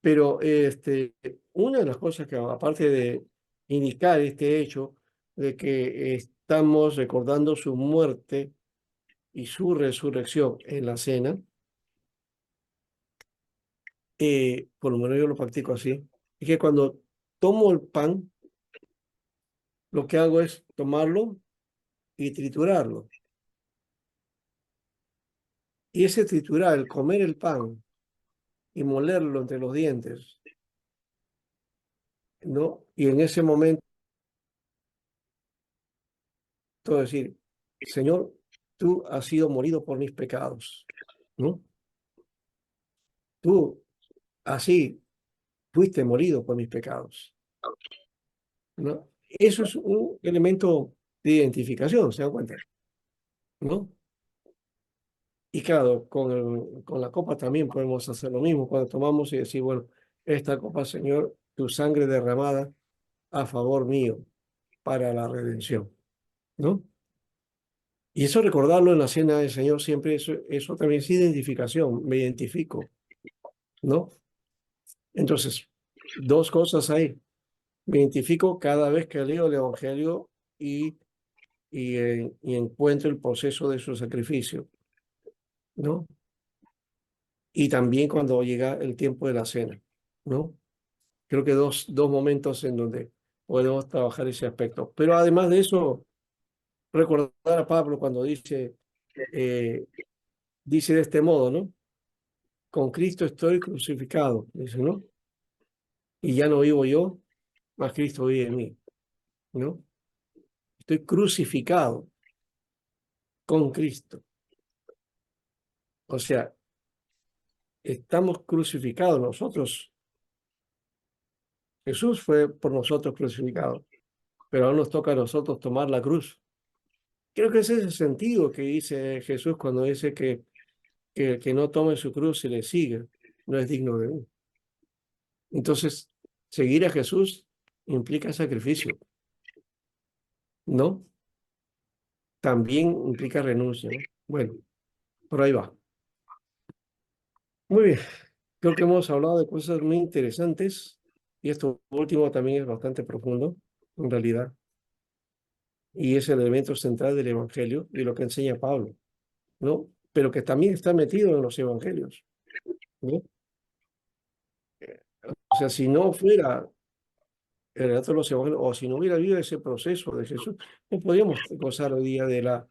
Pero una de las cosas que, aparte de indicar este hecho de que estamos recordando su muerte y su resurrección en la cena, por lo menos yo lo practico así, es que cuando tomo el pan, lo que hago es tomarlo y triturarlo. Y ese triturar, el comer el pan y molerlo entre los dientes, ¿no? Y en ese momento decir, Señor, tú has sido morido por mis pecados, ¿no? Tú así fuiste morido por mis pecados, ¿no? Eso es un elemento de identificación, ¿se dan cuenta? ¿No? Y claro, con la copa también podemos hacer lo mismo, cuando tomamos y decir, bueno, esta copa, Señor, tu sangre derramada a favor mío para la redención, ¿no? Y eso recordarlo en la cena del Señor siempre, eso también es identificación, me identifico, ¿no? Entonces, dos cosas ahí. Me identifico cada vez que leo el Evangelio y encuentro el proceso de su sacrificio, ¿no? Y también cuando llega el tiempo de la cena, ¿no? Creo que dos momentos en donde podemos trabajar ese aspecto. Pero además de eso, recordar a Pablo cuando eh, dice de este modo, ¿no? Con Cristo estoy crucificado, dice, ¿no? Y ya no vivo yo, mas Cristo vive en mí, ¿no? Estoy crucificado con Cristo. O sea, estamos crucificados nosotros. Jesús fue por nosotros crucificado, pero ahora nos toca a nosotros tomar la cruz. Creo que ese es el sentido que dice Jesús cuando dice que el que no tome su cruz y le sigue no es digno de mí. Entonces, seguir a Jesús implica sacrificio, ¿no? También implica renuncia, ¿no? Bueno, por ahí va. Muy bien, creo que hemos hablado de cosas muy interesantes y esto último también es bastante profundo, en realidad, y es el elemento central del Evangelio y lo que enseña Pablo, ¿no? Pero que también está metido en los Evangelios, ¿no? O sea, si no fuera el relato de los Evangelios, o si no hubiera habido ese proceso de Jesús, no podríamos gozar hoy día de la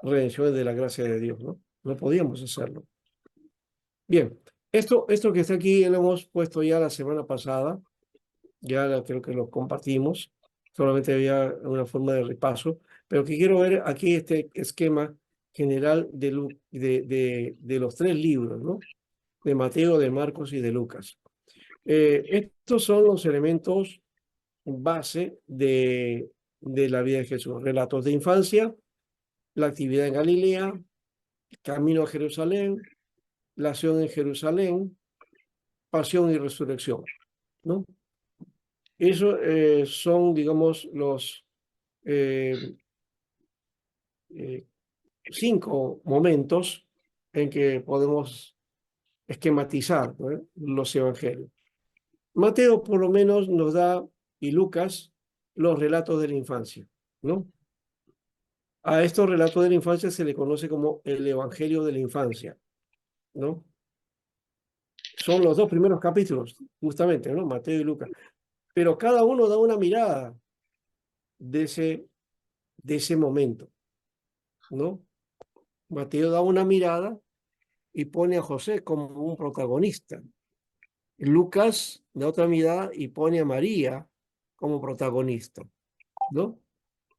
redención y de la gracia de Dios, ¿no? No podíamos hacerlo. Bien, esto que está aquí lo hemos puesto ya la semana pasada, creo que lo compartimos, solamente había una forma de repaso, pero que quiero ver aquí este esquema general de los tres libros, ¿no? De Mateo, de Marcos y de Lucas. Estos son los elementos base de la vida de Jesús. Relatos de infancia, la actividad en Galilea, camino a Jerusalén, la acción en Jerusalén, pasión y resurrección, ¿no? Eso son, digamos, los eh, eh, 5 momentos en que podemos esquematizar, ¿no? Los evangelios. Mateo por lo menos nos da, y Lucas, los relatos de la infancia, ¿no? A estos relatos de la infancia se le conoce como el Evangelio de la infancia, ¿no? Son los 2 primeros capítulos, justamente, ¿no? Mateo y Lucas. Pero cada uno da una mirada de ese momento, ¿no? Mateo da una mirada y pone a José como un protagonista. Lucas da otra mirada y pone a María como protagonista, ¿no?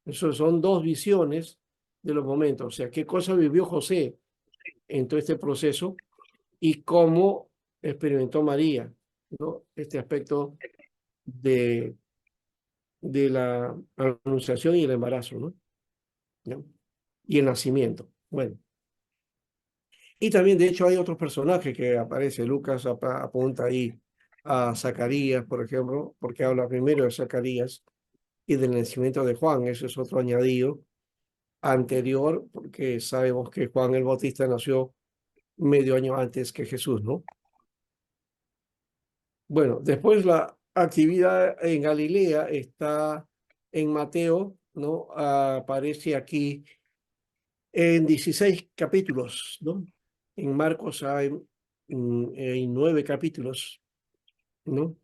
Eso son 2 visiones de los momentos. O sea, qué cosa vivió José en todo este proceso y cómo experimentó María, ¿no? Este aspecto de, de la anunciación y el embarazo, ¿no? ¿No? Y el nacimiento. Bueno, y también de hecho hay otros personajes que aparece. Lucas apunta ahí a Zacarías, por ejemplo, porque habla primero de Zacarías y del nacimiento de Juan. Eso es otro añadido anterior, porque sabemos que Juan el Bautista nació medio año antes que Jesús, ¿no? Bueno, después la actividad en Galilea está en Mateo, ¿no? Aparece aquí en 16 capítulos, ¿no? En Marcos hay 9 capítulos, ¿no?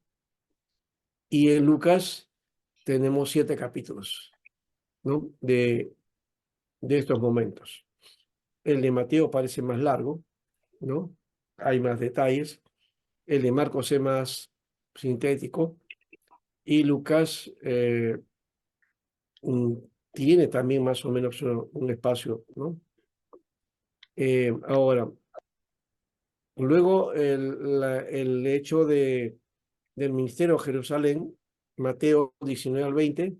Y en Lucas tenemos 7 capítulos, ¿no? De estos momentos. El de Mateo parece más largo, ¿no? Hay más detalles. El de Marcos es más sintético. Y Lucas mm, tiene también más o menos un espacio, ¿no? Ahora, luego el hecho del ministerio de Jerusalén, Mateo 19 al 20,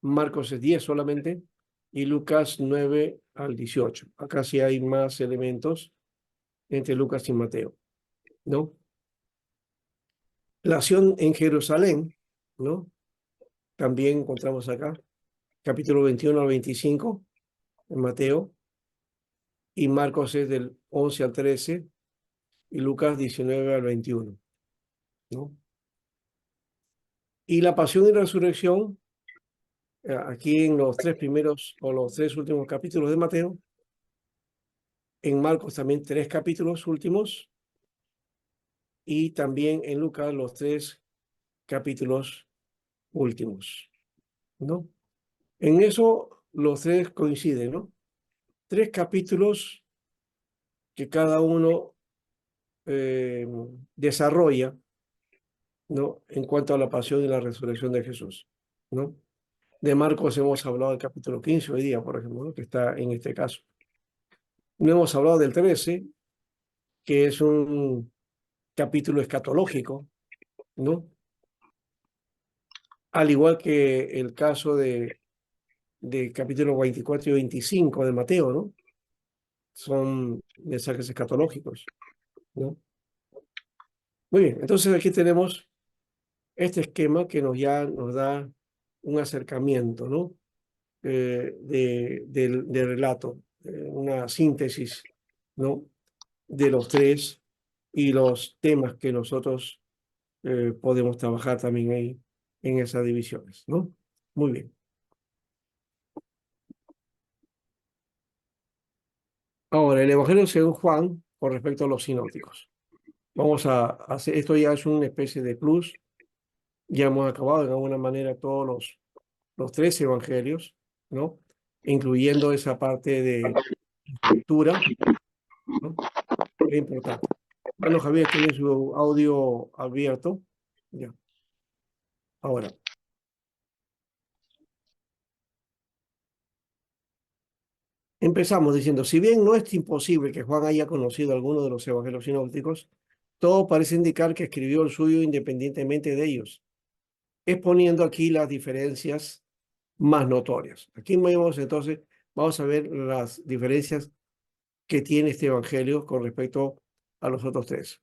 Marcos es 10 solamente, y Lucas 9 al 18. Acá sí hay más elementos entre Lucas y Mateo, ¿no? La acción en Jerusalén, ¿no? También encontramos acá, capítulo 21 al 25, en Mateo, y Marcos es del 11 al 13, y Lucas 19 al 21, ¿no? Y la pasión y resurrección, aquí en los 3 primeros o los 3 últimos capítulos de Mateo, en Marcos también 3 capítulos últimos, y también en Lucas los 3 capítulos últimos, ¿no? En eso los 3 coinciden, ¿no? 3 capítulos que cada uno eh, desarrolla, ¿no? En cuanto a la pasión y la resurrección de Jesús, ¿no? De Marcos hemos hablado del capítulo 15 hoy día, por ejemplo, ¿no? Que está en este caso. No hemos hablado del 13, que es un capítulo escatológico, ¿no? Al igual que el caso de capítulo 24 y 25 de Mateo, ¿no? Son mensajes escatológicos, ¿no? Muy bien, entonces aquí tenemos este esquema que ya nos da un acercamiento, ¿no? Del relato, una síntesis, ¿no? De los 3 y los temas que nosotros podemos trabajar también ahí en esas divisiones, ¿no? Muy bien. Ahora, el Evangelio según Juan con respecto a los sinópticos. Vamos a hacer, esto ya es una especie de plus, ya hemos acabado de alguna manera todos los 3 evangelios, ¿no? Incluyendo esa parte de estructura, ¿no? Es importante. Bueno, Javier tiene su audio abierto. Ya. Ahora, empezamos diciendo, si bien no es imposible que Juan haya conocido alguno de los evangelios sinópticos, todo parece indicar que escribió el suyo independientemente de ellos, exponiendo aquí las diferencias más notorias. Aquí vemos entonces, vamos a ver las diferencias que tiene este evangelio con respecto a los otros 3.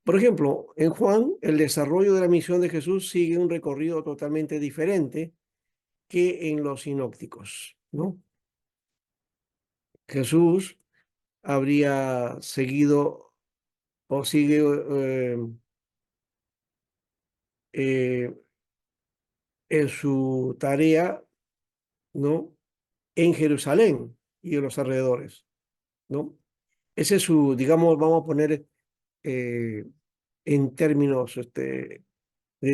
Por ejemplo, en Juan, el desarrollo de la misión de Jesús sigue un recorrido totalmente diferente que en los sinópticos, ¿no? Jesús habría seguido o sigue eh, en su tarea, ¿no? En Jerusalén y en los alrededores, ¿no? Ese es su, digamos, vamos a poner eh, en términos de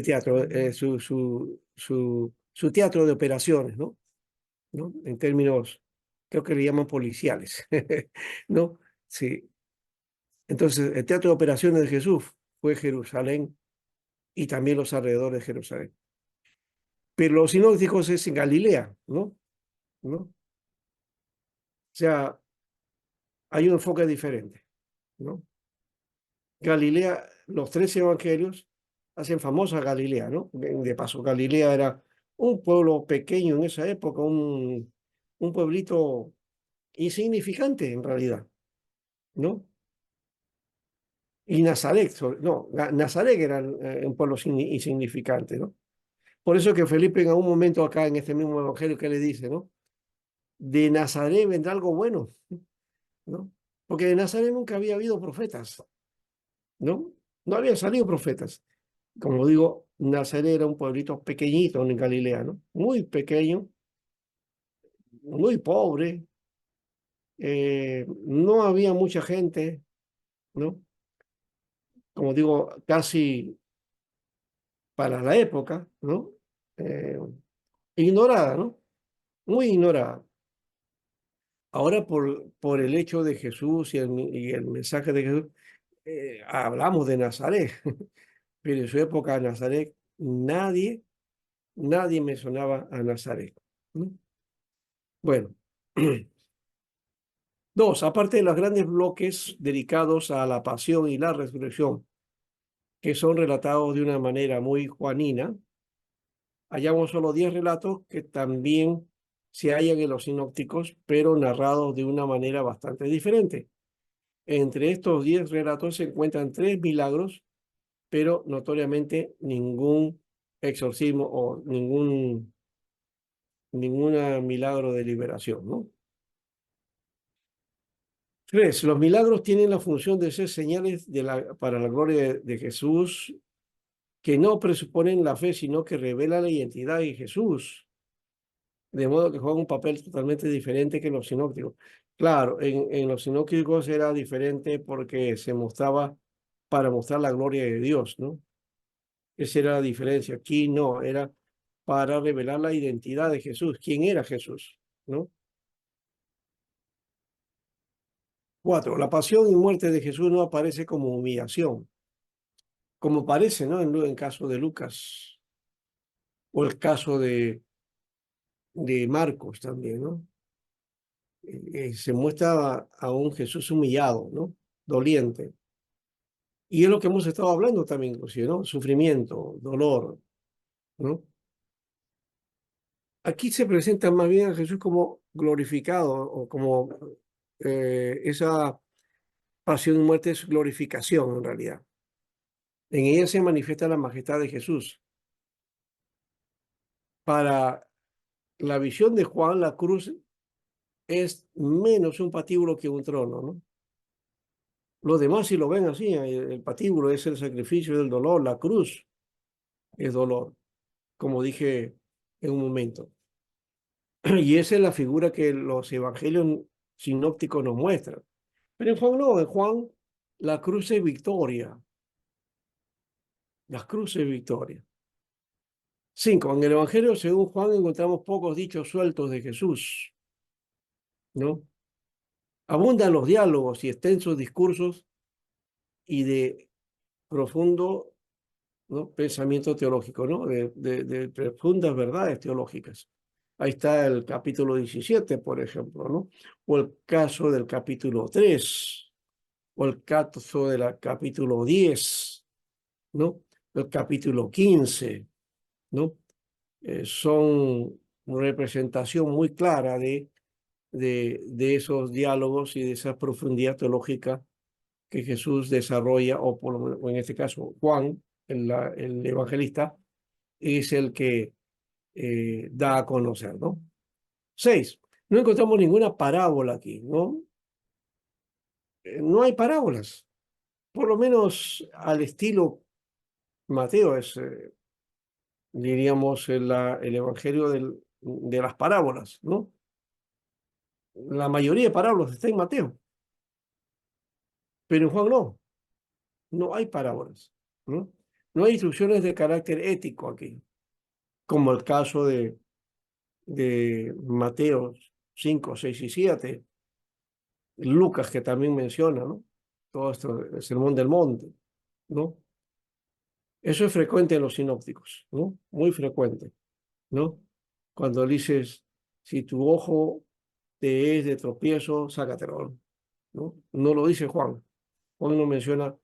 teatro, su teatro de operaciones, ¿no? ¿No? En términos, creo que le llaman policiales, ¿no? Sí. Entonces, el teatro de operaciones de Jesús fue Jerusalén y también los alrededores de Jerusalén. Pero los sinópticos es en Galilea, ¿no? ¿No? O sea, hay un enfoque diferente, ¿no? Galilea, los 13 evangelios hacen famosa Galilea, ¿no? De paso, Galilea era un pueblo pequeño en esa época, un pueblito insignificante en realidad, ¿no? Y Nazaret, no, Nazaret era un pueblo insignificante, ¿no? Por eso que Felipe en algún momento acá en este mismo evangelio que le dice, ¿no? De Nazaret vendrá algo bueno, ¿no? Porque de Nazaret nunca había habido profetas, ¿no? No habían salido profetas. Como digo, Nazaret era un pueblito pequeñito en Galilea, ¿no? Muy pequeño, muy pobre, no había mucha gente, ¿no? Como digo, casi para la época, ¿no? Eh, ignorada, ¿no? Muy ignorada. Ahora por el hecho de Jesús y el mensaje de Jesús, hablamos de Nazaret, pero en su época Nazaret, nadie mencionaba a Nazaret, ¿no? Bueno, dos, aparte de los grandes bloques dedicados a la pasión y la resurrección, que son relatados de una manera muy juanina, hallamos solo 10 relatos que también se hallan en los sinópticos, pero narrados de una manera bastante diferente. Entre estos 10 relatos se encuentran 3 milagros, pero notoriamente ningún exorcismo o ningún milagro de liberación, ¿no? 3. Los milagros tienen la función de ser señales para la gloria de Jesús, que no presuponen la fe, sino que revelan la identidad de Jesús, de modo que juega un papel totalmente diferente que en los sinópticos. Claro, en los sinópticos era diferente porque se mostraba para mostrar la gloria de Dios, ¿no? Esa era la diferencia. Aquí no, era para revelar la identidad de Jesús, quién era Jesús, ¿no? 4. La pasión y muerte de Jesús no aparece como humillación, como parece, ¿no? En caso de Lucas o el caso de Marcos también, ¿no? Se muestra a un Jesús humillado, ¿no? Doliente. Y es lo que hemos estado hablando también, inclusive, ¿no? Sufrimiento, dolor, ¿no? Aquí se presenta más bien a Jesús como glorificado o como esa pasión y muerte es glorificación en realidad. En ella se manifiesta la majestad de Jesús. Para la visión de Juan, la cruz es menos un patíbulo que un trono, ¿no? Los demás si lo ven así, el patíbulo es el sacrificio del dolor, la cruz es dolor, como dije en un momento. Y esa es la figura que los evangelios sinópticos nos muestran. Pero en Juan no, en Juan la cruz es victoria, la cruz es victoria. 5. En el Evangelio según Juan encontramos pocos dichos sueltos de Jesús, ¿no? Abundan los diálogos y extensos discursos y de profundo, ¿no? Pensamiento teológico, ¿no? De profundas verdades teológicas. Ahí está el capítulo 17, por ejemplo, ¿no? O el caso del capítulo 3, o el caso del capítulo 10, ¿no? El capítulo 15, ¿no? Son una representación muy clara de esos diálogos y de esa profundidad teológica que Jesús desarrolla, o en este caso Juan, el evangelista, es el que da a conocer, ¿no? 6. No encontramos ninguna parábola aquí, ¿no? No hay parábolas, por lo menos al estilo Mateo, diríamos, el evangelio de las parábolas, ¿no? La mayoría de parábolas está en Mateo, pero en Juan no hay parábolas, ¿no? No hay instrucciones de carácter ético aquí, como el caso de Mateo 5, 6 y 7, Lucas que también menciona, ¿no? Todo esto, el sermón del monte, ¿no? Eso es frecuente en los sinópticos, ¿no? Muy frecuente, ¿no? Cuando dices, si tu ojo te es de tropiezo, sácatelo, ¿no? No lo dice Juan. Juan no menciona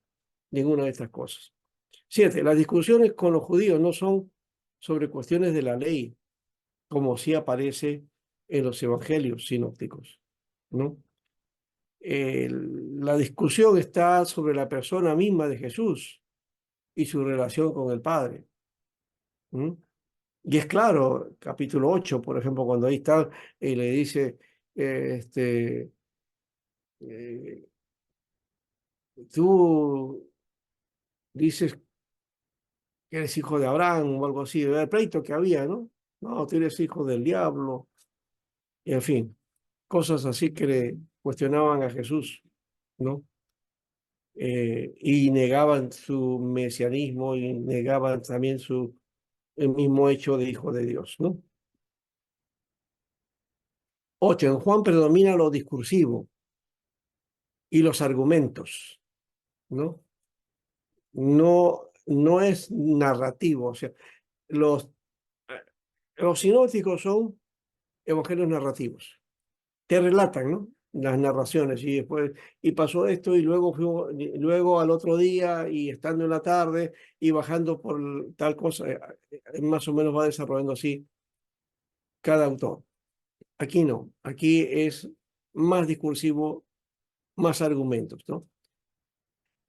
ninguna de estas cosas. 7. Las discusiones con los judíos no son sobre cuestiones de la ley, como sí aparece en los evangelios sinópticos, ¿no? La discusión está sobre la persona misma de Jesús y su relación con el Padre. ¿Mm? Y es claro, capítulo 8, por ejemplo, cuando ahí está, le dice, eh, este, eh, tú dices que eres hijo de Abraham o algo así, el pleito que había, ¿no? No, tú eres hijo del diablo, y en fin, cosas así que le cuestionaban a Jesús, ¿no? Y negaban su mesianismo y negaban también el mismo hecho de hijo de Dios, ¿no? 8. En Juan predomina lo discursivo y los argumentos, ¿no? No es narrativo, o sea, los, eh, los sinópticos son evangelios narrativos, te relatan, ¿no? Las narraciones y después, y pasó esto y luego al otro día y estando en la tarde y bajando por tal cosa, más o menos va desarrollando así cada autor. Aquí no, aquí es más discursivo, más argumentos, ¿no?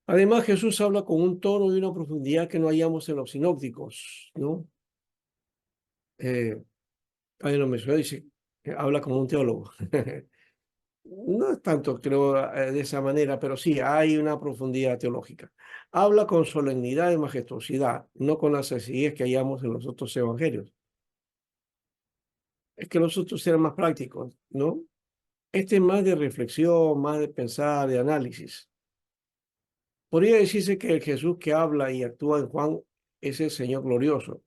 Además, Jesús habla con un tono y una profundidad que no hallamos en los sinópticos, ¿no? Eh, Hay una mención, dice, que habla como un teólogo. No es tanto, creo, de esa manera, pero sí hay una profundidad teológica. Habla con solemnidad y majestuosidad, no con la sencillez que hallamos en los otros evangelios. Es que los otros eran más prácticos, ¿no? Este es más de reflexión, más de pensar, de análisis. Podría decirse que el Jesús que habla y actúa en Juan es el Señor glorioso,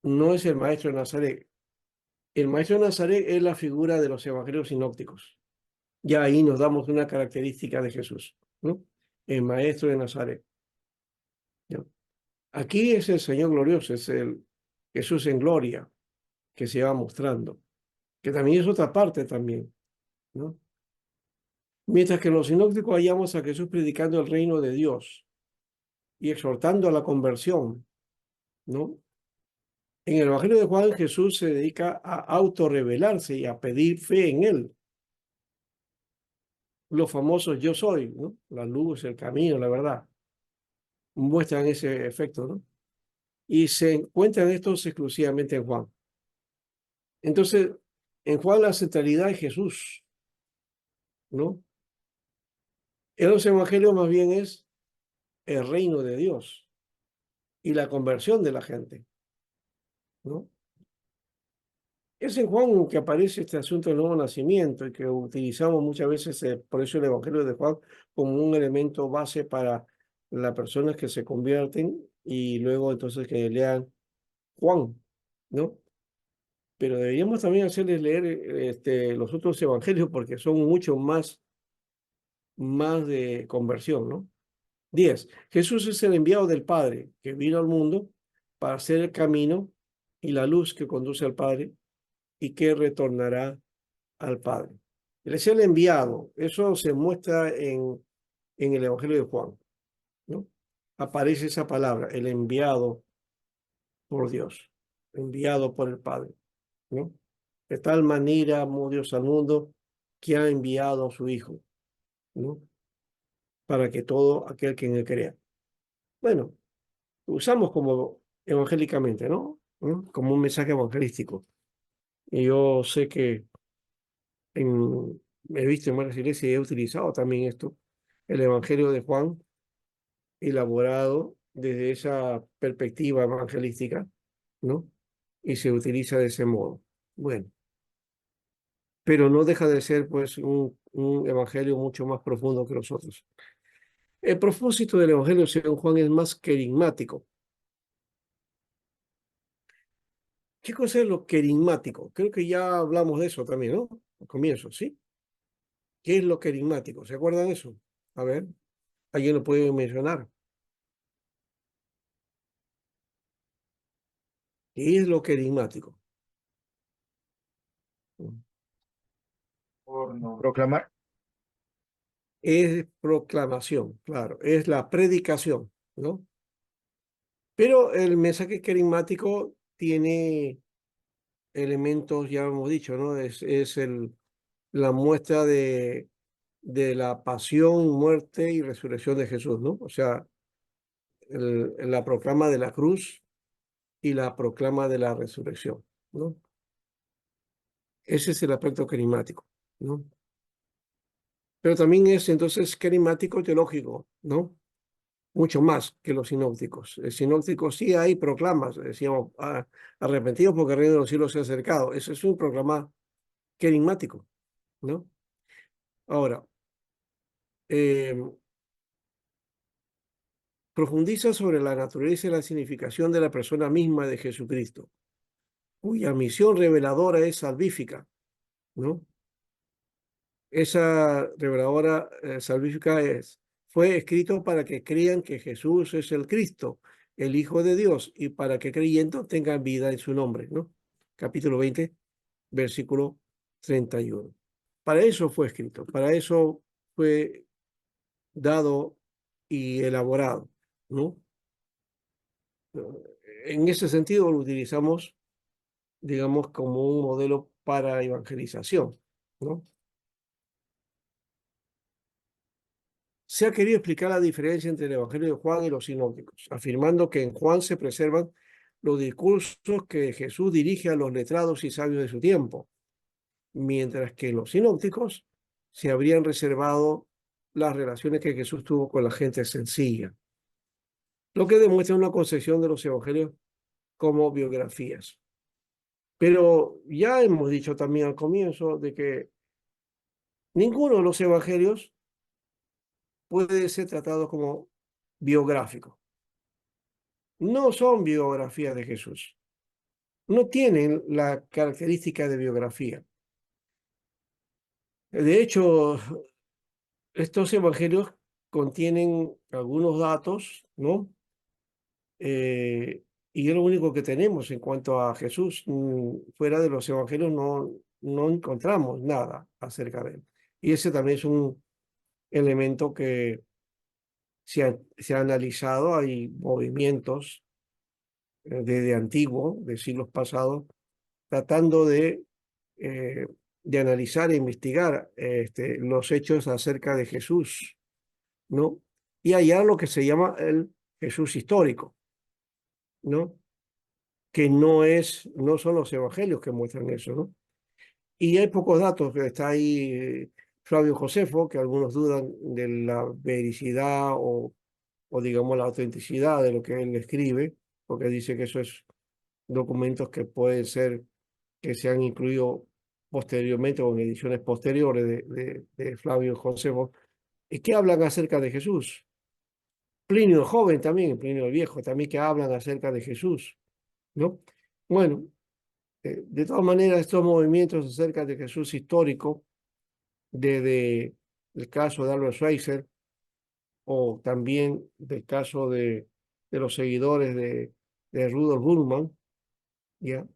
no es el Maestro de Nazaret. El Maestro de Nazaret es la figura de los evangelios sinópticos. Ya ahí nos damos una característica de Jesús, ¿no? El Maestro de Nazaret. ¿No? Aquí es el Señor glorioso, es el Jesús en gloria que se va mostrando, que también es otra parte también, ¿no? Mientras que en los sinópticos hallamos a Jesús predicando el reino de Dios y exhortando a la conversión, ¿no? En el Evangelio de Juan, Jesús se dedica a autorrevelarse y a pedir fe en él. Los famosos yo soy, ¿no? La luz, el camino, la verdad, muestran ese efecto, ¿no? Y se encuentran estos exclusivamente en Juan. Entonces, en Juan la centralidad es Jesús, ¿no? En los evangelios más bien es el reino de Dios y la conversión de la gente, ¿no? Es en Juan que aparece este asunto del nuevo nacimiento y que utilizamos muchas veces, por eso el Evangelio de Juan, como un elemento base para las personas que se convierten y luego entonces que lean Juan, ¿no? Pero deberíamos también hacerles leer los otros evangelios porque son mucho más de conversión, ¿no? 10. Jesús es el enviado del Padre que vino al mundo para hacer el camino y la luz que conduce al Padre y que retornará al Padre. Él es el enviado. Eso se muestra en el Evangelio de Juan, ¿no? Aparece esa palabra, el enviado por Dios, enviado por el Padre, ¿no? De tal manera amó Dios al mundo que ha enviado a su Hijo, ¿no? Para que todo aquel que en él crea. Bueno, usamos como evangélicamente, ¿no? Como un mensaje evangelístico. Y yo sé que he visto en varias iglesias y he utilizado también esto, el Evangelio de Juan, elaborado desde esa perspectiva evangelística, ¿no? Y se utiliza de ese modo. Bueno, pero no deja de ser pues un evangelio mucho más profundo que los otros. El propósito del Evangelio según Juan es más querigmático. ¿Qué cosa es lo querigmático? Creo que ya hablamos de eso también, ¿no? Al comienzo, ¿sí? ¿Qué es lo querigmático? ¿Se acuerdan eso? A ver, ¿alguien lo puede mencionar? ¿Qué es lo querigmático? Proclamar. Es proclamación, claro, es la predicación, ¿no? Pero el mensaje querigmático tiene elementos, ya hemos dicho, ¿no? Es la muestra de la pasión, muerte y resurrección de Jesús, ¿no? O sea, la proclama de la cruz y la proclama de la resurrección, ¿no? Ese es el aspecto querigmático, ¿no? Pero también es entonces querigmático teológico, ¿no? mucho más que los sinópticos. El sinóptico sí hay proclamas, decíamos, arrepentidos porque el reino de los cielos se ha acercado. Ese es un proclama querigmático, ¿no? Ahora, eh, profundiza sobre la naturaleza y la significación de la persona misma de Jesucristo, cuya misión reveladora es salvífica, ¿no? Esa reveladora salvífica fue escrito para que crean que Jesús es el Cristo, el Hijo de Dios, y para que creyendo tengan vida en su nombre, ¿no? Capítulo 20, versículo 31. Para eso fue escrito, para eso fue dado y elaborado, ¿no? En ese sentido lo utilizamos, digamos, como un modelo para evangelización, ¿no? Se ha querido explicar la diferencia entre el Evangelio de Juan y los sinópticos, afirmando que en Juan se preservan los discursos que Jesús dirige a los letrados y sabios de su tiempo, mientras que en los sinópticos se habrían reservado las relaciones que Jesús tuvo con la gente sencilla, lo que demuestra una concepción de los evangelios como biografías. Pero ya hemos dicho también al comienzo de que ninguno de los evangelios puede ser tratado como biográfico. No son biografías de Jesús. No tienen la característica de biografía. De hecho, estos evangelios contienen algunos datos, ¿no? Y es lo único que tenemos en cuanto a Jesús. Fuera de los evangelios no encontramos nada acerca de él. Y ese también es un elemento que se ha analizado. Hay movimientos desde antiguo, de siglos pasados, tratando eh, de analizar e investigar los hechos acerca de Jesús, ¿no? Y hallar lo que se llama el Jesús histórico, ¿no? Que no son los evangelios que muestran eso, ¿no? Y hay pocos datos, que está ahí Flavio Josefo, que algunos dudan de la vericidad o digamos la autenticidad de lo que él escribe, porque dice que eso es documentos que pueden ser, que se han incluido posteriormente o en ediciones posteriores de Flavio Josefo, y que hablan acerca de Jesús. Plinio el joven también, Plinio el viejo también, que hablan acerca de Jesús, ¿no? Bueno, de todas maneras, estos movimientos acerca de Jesús histórico, desde el caso de Albert Schweitzer, o también del caso de los seguidores de Rudolf Bultmann, ¿ya?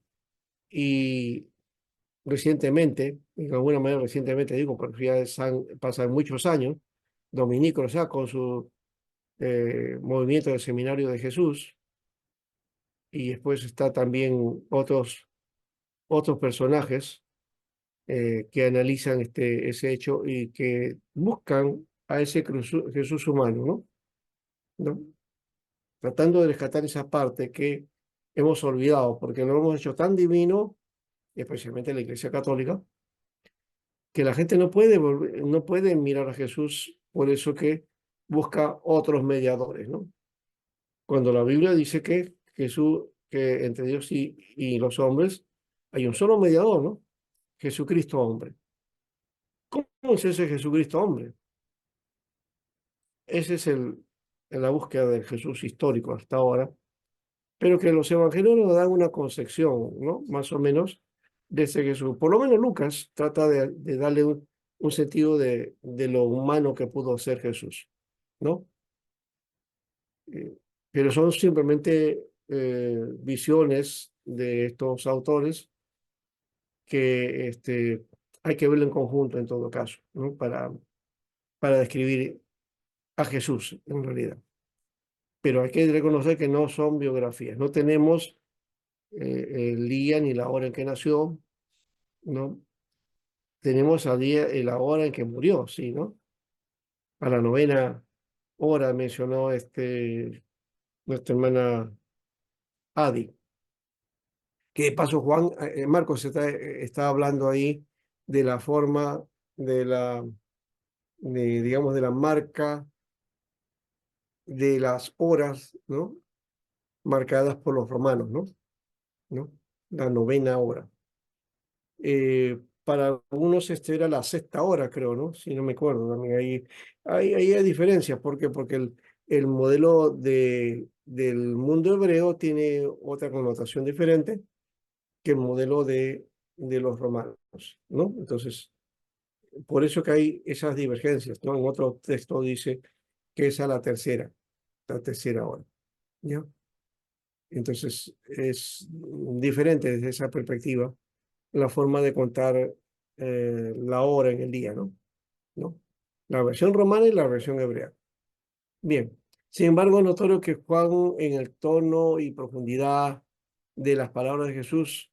Y recientemente, de alguna manera recientemente digo, porque ya pasan muchos años, Dominique Rosat con su movimiento del Seminario de Jesús, y después está también otros personajes que analizan ese hecho y que buscan a ese Jesús humano, ¿no? ¿No? Tratando de rescatar esa parte que hemos olvidado, porque lo hemos hecho tan divino, especialmente la Iglesia Católica, que la gente no puede mirar a Jesús, por eso que busca otros mediadores, ¿no? Cuando la Biblia dice que Jesús, que entre Dios y los hombres hay un solo mediador, ¿no? Jesucristo hombre. ¿Cómo es ese Jesucristo hombre? Ese es la búsqueda del Jesús histórico hasta ahora, pero que los evangelios nos dan una concepción, ¿no? Más o menos de ese Jesús. Por lo menos Lucas trata de darle un sentido de lo humano que pudo ser Jesús, ¿no? Eh, pero son simplemente visiones de estos autores que hay que verlo en conjunto en todo caso, ¿no? Para describir a Jesús en realidad. Pero hay que reconocer que no son biografías. No tenemos el día ni la hora en que nació, ¿no? Tenemos al día y la hora en que murió, sí, ¿no? A la novena hora mencionó nuestra hermana Adi. Que de paso Juan, Marcos está hablando ahí de la forma de digamos, de la marca de las horas, ¿no? Marcadas por los romanos, ¿no? La novena hora. Para algunos esta era la sexta hora, creo, ¿no? Si no me acuerdo, también ahí hay diferencias. ¿Por qué? Porque el modelo del mundo hebreo tiene otra connotación diferente que el modelo de los romanos, ¿no? Entonces, por eso que hay esas divergencias, ¿no? En otro texto dice que es a la tercera hora, ¿ya? Entonces, es diferente desde esa perspectiva la forma de contar la hora en el día, ¿no? La versión romana y la versión hebrea. Bien, sin embargo, es notorio que Juan, en el tono y profundidad de las palabras de Jesús,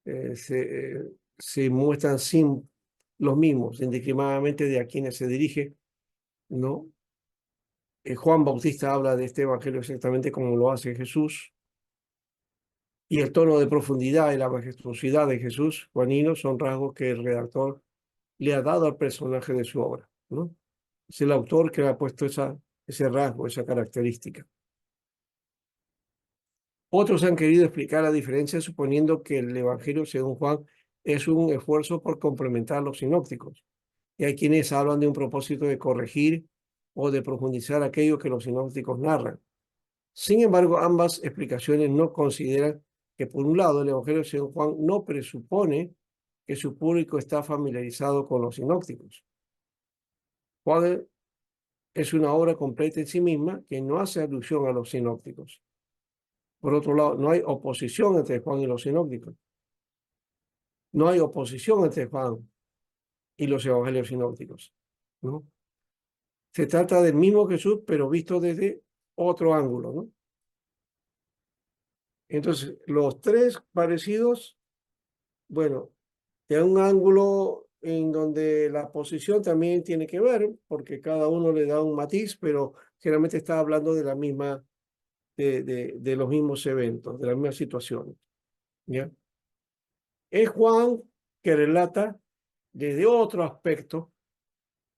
se muestran sin los mismos, indiscriminadamente de a quienes se dirige, ¿no? Juan Bautista habla de este evangelio exactamente como lo hace Jesús, y el tono de profundidad y la majestuosidad de Jesús, Juanino, son rasgos que el redactor le ha dado al personaje de su obra, ¿no? Es el autor que le ha puesto ese rasgo, esa característica. Otros han querido explicar la diferencia suponiendo que el Evangelio según Juan es un esfuerzo por complementar los sinópticos. Y hay quienes hablan de un propósito de corregir o de profundizar aquello que los sinópticos narran. Sin embargo, ambas explicaciones no consideran que, por un lado, el Evangelio según Juan no presupone que su público está familiarizado con los sinópticos. Juan es una obra completa en sí misma que no hace alusión a los sinópticos. Por otro lado, no hay oposición entre Juan y los sinópticos. No hay oposición entre Juan y los evangelios sinópticos, ¿no? Se trata del mismo Jesús, pero visto desde otro ángulo, ¿no? Entonces, los tres parecidos, bueno, de un ángulo en donde la posición también tiene que ver, porque cada uno le da un matiz, pero generalmente está hablando de la misma, de los mismos eventos, de las mismas situaciones, ¿ya? Es Juan que relata desde otro aspecto,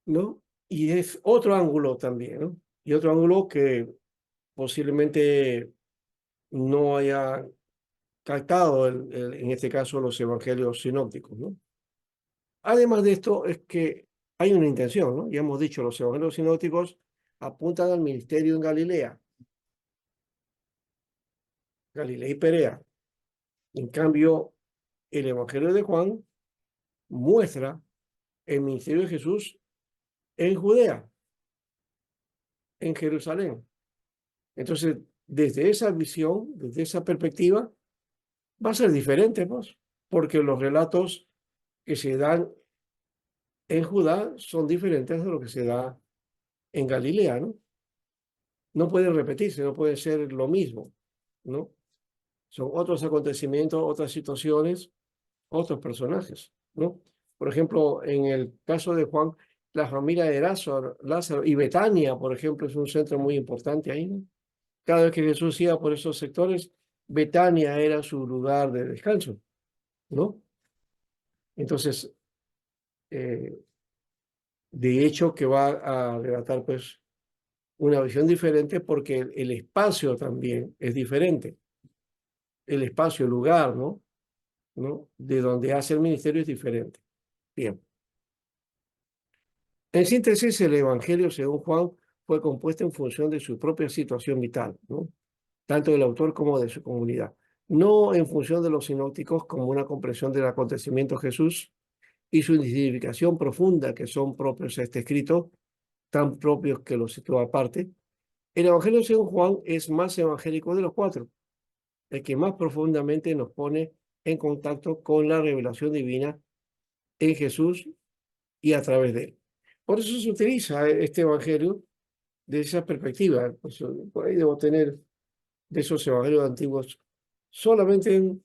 ¿no? Y es otro ángulo también, ¿no? Y otro ángulo que posiblemente no haya captado, en este caso, los evangelios sinópticos, ¿no? Además de esto, es que hay una intención, ¿no? Ya hemos dicho, los evangelios sinópticos apuntan al ministerio en Galilea, Galilea y Perea. En cambio, el evangelio de Juan muestra el ministerio de Jesús en Judea, en Jerusalén. Entonces, desde esa visión, desde esa perspectiva, va a ser diferente, pues, porque los relatos que se dan en Judá son diferentes de lo que se da en Galilea, ¿no? No pueden repetirse, no puede ser lo mismo, ¿no? Son otros acontecimientos, otras situaciones, otros personajes, ¿no? Por ejemplo, en el caso de Juan, la familia de Lázaro y Betania, por ejemplo, es un centro muy importante ahí, ¿no? Cada vez que Jesús iba por esos sectores, Betania era su lugar de descanso, ¿no? Entonces, eh, de hecho, que va a relatar, pues, una visión diferente porque el espacio también es diferente. El espacio, el lugar, ¿no? De donde hace el ministerio es diferente. Bien. En síntesis, el Evangelio, según Juan, fue compuesto en función de su propia situación vital, ¿no? Tanto del autor como de su comunidad. No en función de los sinópticos como una comprensión del acontecimiento de Jesús y su significación profunda que son propios a este escrito, tan propios que los sitúa aparte. El Evangelio según Juan es más evangélico de los cuatro, el que más profundamente nos pone en contacto con la revelación divina en Jesús y a través de él. Por eso se utiliza este Evangelio de esa perspectiva. Pues, por ahí debo tener de esos Evangelios antiguos solamente en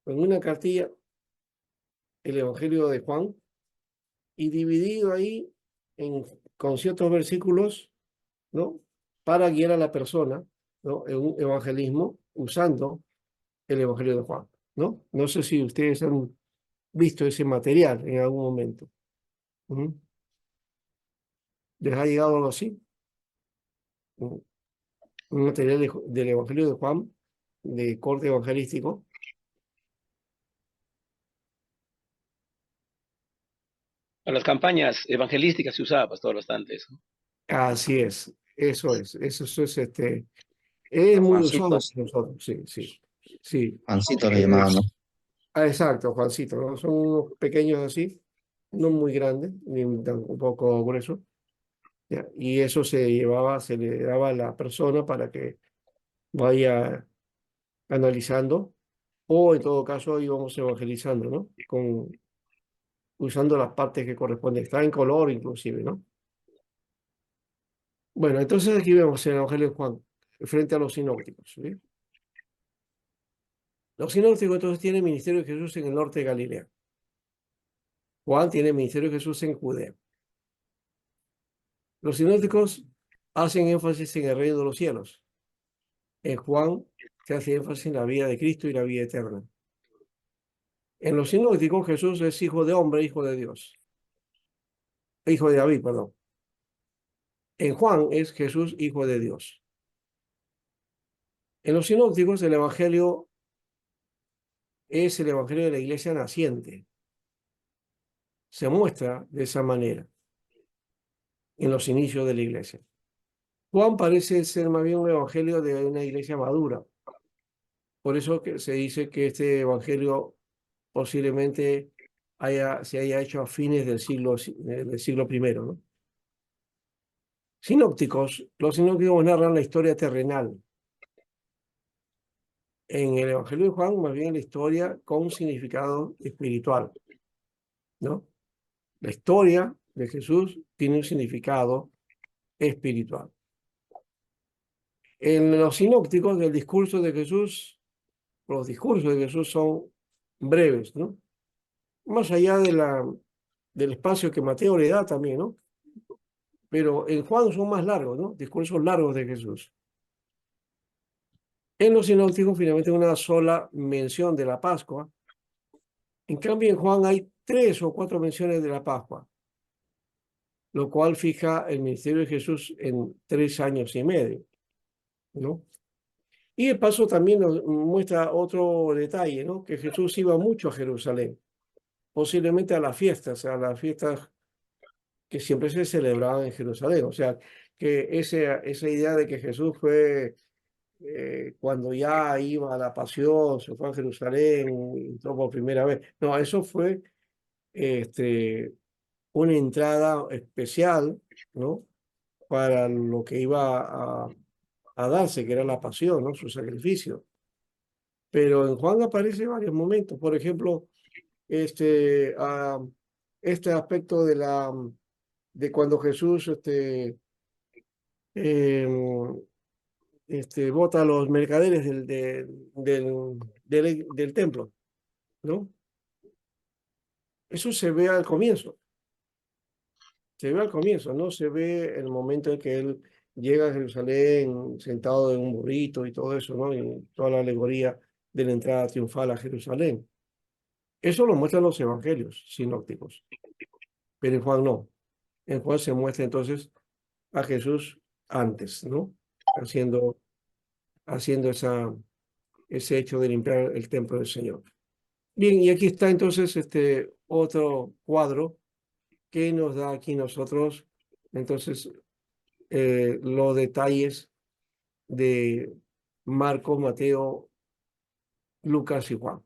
una cartilla el Evangelio de Juan y dividido ahí con ciertos versículos, ¿no? Para guiar a la persona, ¿no? En un evangelismo usando el Evangelio de Juan, ¿no? No sé si ustedes han visto ese material en algún momento. ¿Mm? ¿Les ha llegado algo así? ¿Mm? un material del Evangelio de Juan, de corte evangelístico. Para las campañas evangelísticas se usaba, pastor, bastante eso. Así es, eso es, es muy usado Juancitos, por nosotros, sí, sí, sí. Juancitos le llamaban, ¿no? Es, exacto, Juancito, ¿no? Son unos pequeños así, no muy grandes, ni un poco gruesos, ¿ya? Y eso se le daba a la persona para que vaya analizando, o en todo caso íbamos evangelizando, ¿no? Usando las partes que corresponden. Está en color inclusive, ¿no? Bueno, entonces aquí vemos el Evangelio de Juan, frente a los sinópticos, ¿sí? Los sinópticos entonces tienen ministerio de Jesús en el norte de Galilea. Juan tiene ministerio de Jesús en Judea. Los sinópticos hacen énfasis en el reino de los cielos. En Juan se hace énfasis en la vida de Cristo y la vida eterna. En los sinópticos Jesús es hijo de hombre, hijo de Dios. Hijo de David, perdón. En Juan es Jesús, hijo de Dios. En los sinópticos el Evangelio es el Evangelio de la iglesia naciente. Se muestra de esa manera en los inicios de la iglesia. Juan parece ser más bien un evangelio de una iglesia madura. Por eso que se dice que este evangelio posiblemente se haya hecho a fines del siglo primero, ¿no? Los sinópticos narran la historia terrenal. En el Evangelio de Juan, más bien la historia con significado espiritual, ¿no? La historia de Jesús tiene un significado espiritual. En los sinópticos, el discurso de Jesús, los discursos de Jesús son breves, ¿no? Más allá del espacio que Mateo le da también, ¿no? Pero en Juan son más largos, ¿no? Discursos largos de Jesús. En los sinópticos, finalmente, una sola mención de la Pascua. En cambio, en Juan hay 3 o 4 menciones de la Pascua, lo cual fija el ministerio de Jesús en 3 años y medio, ¿no? Y de paso también nos muestra otro detalle, ¿no? Que Jesús iba mucho a Jerusalén, posiblemente a las fiestas que siempre se celebraban en Jerusalén. O sea, que esa idea de que Jesús fue, cuando ya iba a la pasión, se fue a Jerusalén, entró por primera vez. No, eso fue este, una entrada especial, ¿no? Para lo que iba a darse, que era la pasión, ¿no? Su sacrificio. Pero en Juan aparece varios momentos. Por ejemplo, este, ah, este aspecto de cuando Jesús em, bota a los mercaderes del templo, ¿no? Eso se ve al comienzo, no se ve el momento en que él llega a Jerusalén sentado en un burrito y todo eso, ¿no? Y toda la alegoría de la entrada triunfal a Jerusalén. Eso lo muestran los evangelios sinópticos, pero en Juan no. En Juan se muestra entonces a Jesús antes, ¿no? Haciendo, haciendo ese hecho de limpiar el templo del Señor. Bien, y aquí está entonces este otro cuadro que nos da aquí nosotros, entonces, los detalles de Marcos, Mateo, Lucas y Juan.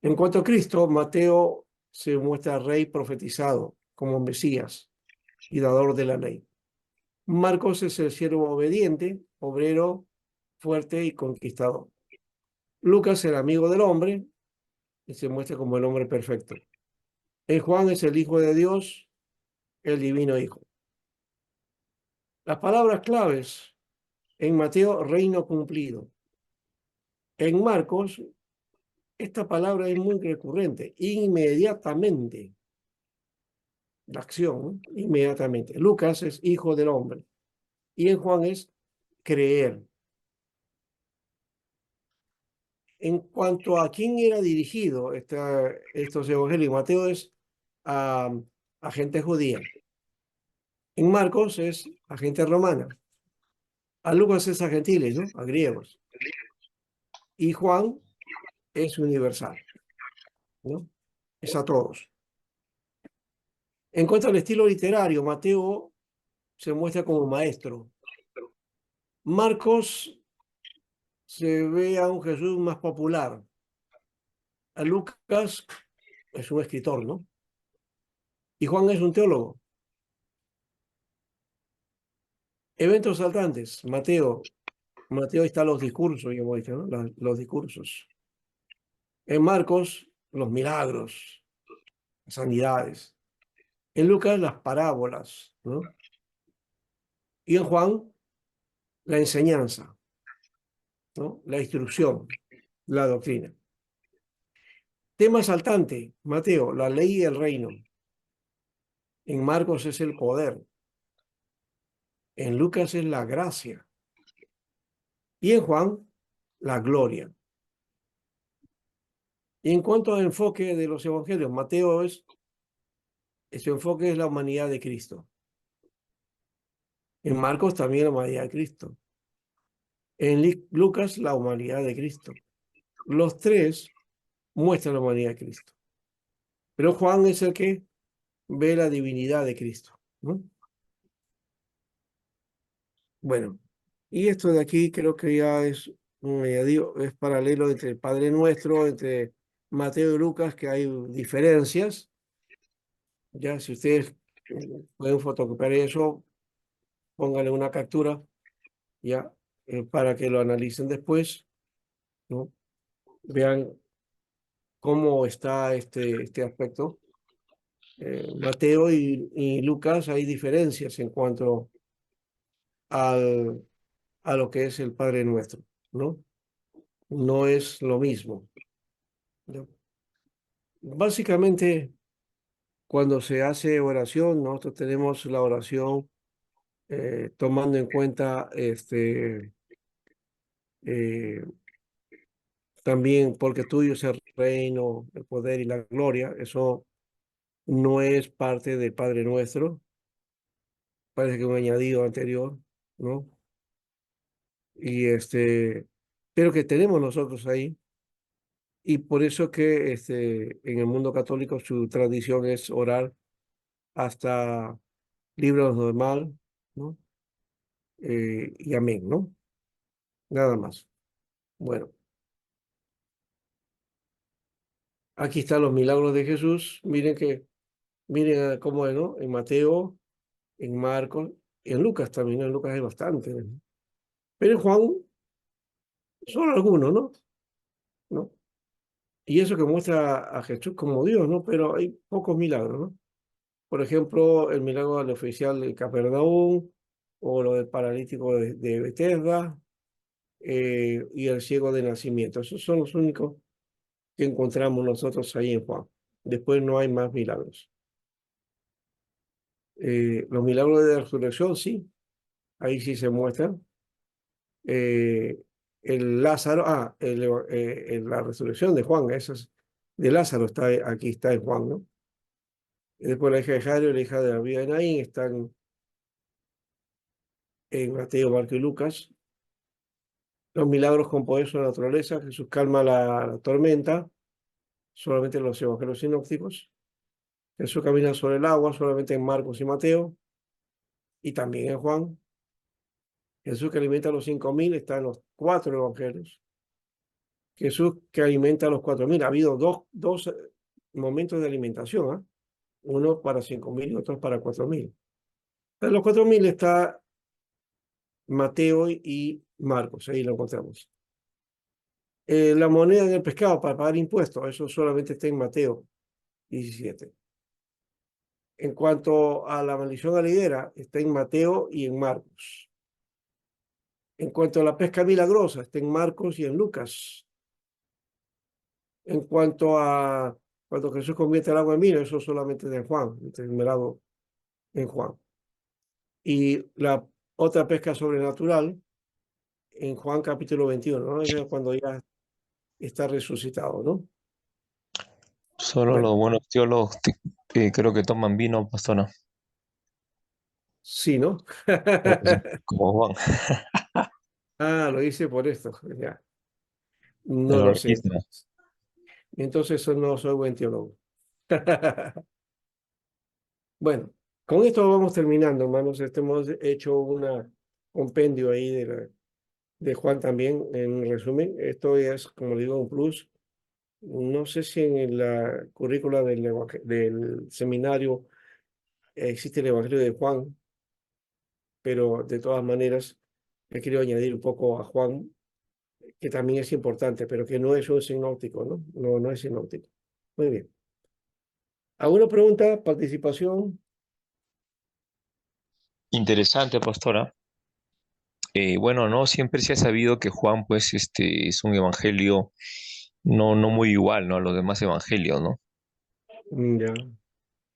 En cuanto a Cristo, Mateo se muestra rey profetizado como Mesías y dador de la ley. Marcos es el siervo obediente, obrero, fuerte y conquistador. Lucas, el amigo del hombre, y se muestra como el hombre perfecto. En Juan es el Hijo de Dios, el divino Hijo. Las palabras claves en Mateo, reino cumplido. En Marcos, esta palabra es muy recurrente, inmediatamente, la acción, ¿no? Inmediatamente. Lucas es hijo del hombre y en Juan es creer. En cuanto a quién era dirigido estos evangelios, Mateo es a, a gente judía. En Marcos es a gente romana. A Lucas es a gentiles, ¿no? A griegos. Y Juan es universal, ¿no? Es a todos. En cuanto al estilo literario, Mateo se muestra como maestro. Marcos se ve a un Jesús más popular. A Lucas es un escritor, ¿no? Y Juan es un teólogo. Eventos saltantes. Mateo está los discursos, ya hemos dicho, ¿no? Los discursos. En Marcos, los milagros, las sanidades. En Lucas, las parábolas, ¿no? Y en Juan, la enseñanza, ¿no? La instrucción, la doctrina. Tema saltante, Mateo, la ley y el reino. En Marcos es el poder. En Lucas es la gracia. Y en Juan, la gloria. Y en cuanto al enfoque de los evangelios, su enfoque es la humanidad de Cristo. En Marcos también la humanidad de Cristo. En Lucas, la humanidad de Cristo. Los tres muestran la humanidad de Cristo. Pero Juan es el que ve la divinidad de Cristo, ¿no? Bueno, y esto de aquí creo que ya es un añadido, es paralelo entre el Padre Nuestro, entre Mateo y Lucas, que hay diferencias. Ya, si ustedes pueden fotocopiar eso, pónganle una captura, ya, para que lo analicen después, ¿no? Vean cómo está este aspecto. Mateo y Lucas hay diferencias en cuanto al, a lo que es el Padre Nuestro, ¿no? No es lo mismo, ¿no? Básicamente, cuando se hace oración, nosotros tenemos la oración tomando en cuenta eh, también porque tuyo es el reino, el poder y la gloria. Eso no es parte del Padre Nuestro, parece que un añadido anterior, ¿no? Y pero que tenemos nosotros ahí. Y por eso que en el mundo católico su tradición es orar hasta libros normal, ¿no? Y amén, ¿no? Nada más. Bueno, aquí están los milagros de Jesús. Miren cómo es, ¿no? En Mateo, en Marcos, en Lucas también, ¿no? En Lucas hay bastante, ¿no? Pero en Juan, solo algunos, ¿no? ¿No? Y eso que muestra a Jesús como Dios, ¿no? Pero hay pocos milagros, ¿no? Por ejemplo, el milagro del oficial de Capernaum, o lo del paralítico de Betesda, y el ciego de nacimiento. Esos son los únicos que encontramos nosotros ahí en Juan. Después no hay más milagros. Los milagros de la resurrección, sí, ahí sí se muestran. Eh, el Lázaro, la resurrección de Juan, de Lázaro está aquí, está en Juan, ¿no? Y después la hija de Jairo y la hija de la viuda de Naín están en Mateo, Marco y Lucas. Los milagros con poder sobre la naturaleza, Jesús calma la tormenta, solamente en los evangelios sinópticos. Jesús camina sobre el agua, solamente en Marcos y Mateo, y también en Juan. Jesús que alimenta a los 5.000 está en los cuatro evangelios. Jesús que alimenta a los 4.000. Ha habido dos momentos de alimentación, ¿ah? Uno para 5.000 y otro para 4.000. En los 4.000 está Mateo y Marcos, ahí lo encontramos. La moneda en el pescado para pagar impuestos, eso solamente está en Mateo 17. En cuanto a la maldición a la higuera, está en Mateo y en Marcos. En cuanto a la pesca milagrosa, está en Marcos y en Lucas. En cuanto a cuando Jesús convierte el agua en vino, eso solamente es de Juan, está enumerado en Juan. Y la otra pesca sobrenatural en Juan capítulo 21, ¿no? Es cuando ya está resucitado, ¿no? Solo Bueno, los buenos teólogos creo que toman vino, pastora. Sí, ¿no? como Juan, Ah, lo hice por esto. Ya. me No lo lo sé. registra. Entonces no soy buen teólogo. Bueno, con esto vamos terminando, hermanos. Hemos hecho una compendio ahí de Juan también, en resumen. Esto es, como digo, un plus. No sé si en la currícula del seminario existe el Evangelio de Juan, pero de todas maneras he querido añadir un poco a Juan, que también es importante, pero que no es un sinóptico, ¿no? No, no es sinóptico. Muy bien. ¿Alguna pregunta? ¿Participación? Interesante, pastora. Bueno, no siempre se ha sabido que Juan, pues, es un evangelio no muy igual, ¿no? A los demás evangelios, ¿no? Ya,